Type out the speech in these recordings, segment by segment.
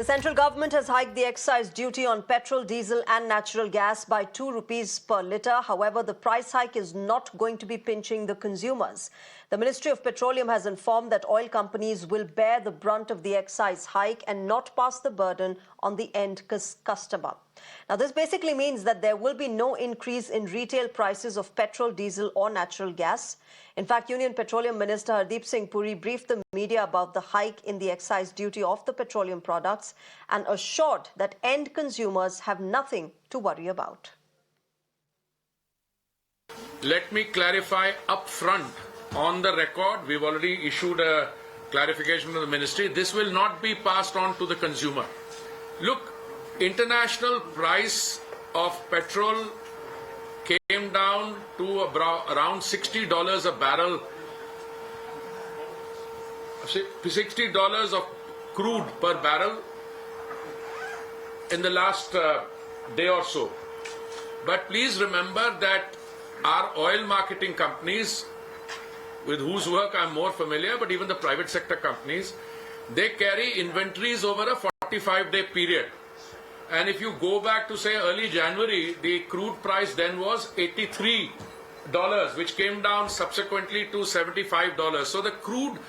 The central government has hiked the excise duty on petrol, diesel and natural gas by 2 rupees per litre. However, the price hike is not going to be pinching the consumers. The Ministry of Petroleum has informed that oil companies will bear the brunt of the excise hike and not pass the burden on the end customer. Now, this basically means that there will be no increase in retail prices of petrol, diesel or natural gas. In fact, Union Petroleum Minister Hardeep Singh Puri briefed the media about the hike in the excise duty of the petroleum products and assured that end consumers have nothing to worry about. Let me clarify up front on the record. We've already issued a clarification to the ministry. This will not be passed on to the consumer. Look, international price of petrol came down to around $60 a barrel, $60 of crude per barrel in the last day or so. But please remember that our oil marketing companies, with whose work I'm more familiar, but even the private sector companies, they carry inventories over a 45-day period. And if you go back to, say, early January, the crude price then was $83, which came down subsequently to $75. So the crude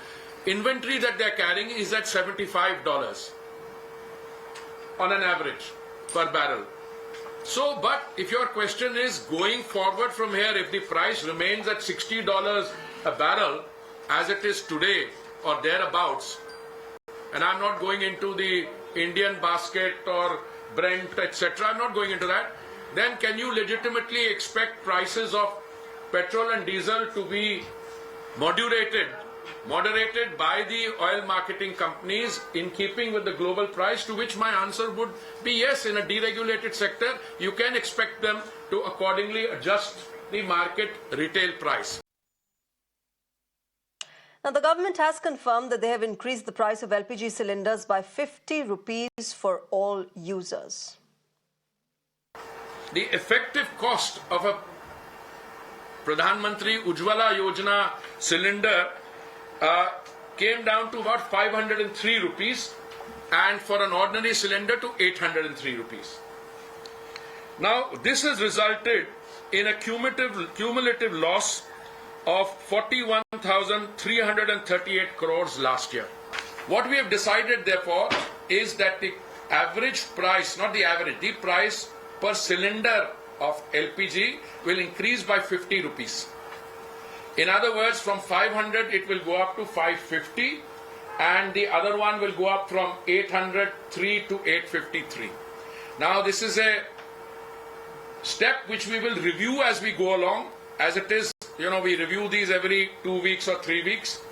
inventory that they're carrying is at $75 on an average per barrel. So, but if your question is going forward from here, if the price remains at $60 a barrel, as it is today or thereabouts, and I'm not going into the Indian basket or Brent, etc., I'm not going into that, then can you legitimately expect prices of petrol and diesel to be moderated by the oil marketing companies in keeping with the global price? To which my answer would be yes. In a deregulated sector, you can expect them to accordingly adjust the market retail price. Now, the government has confirmed that they have increased the price of LPG cylinders by 50 rupees for all users. The effective cost of a Pradhan Mantri Ujjwala Yojana cylinder came down to about 503 rupees, and for an ordinary cylinder to 803 rupees. Now, this has resulted in a cumulative loss of 41,338 crores last year. What we have decided, therefore, is that the average price, not the average, the price per cylinder of LPG will increase by 50 rupees. In other words, from 500 it will go up to 550, and the other one will go up from 803 to 853. Now, this is a step which we will review as we go along. As it is, we review these every 2 weeks or 3 weeks.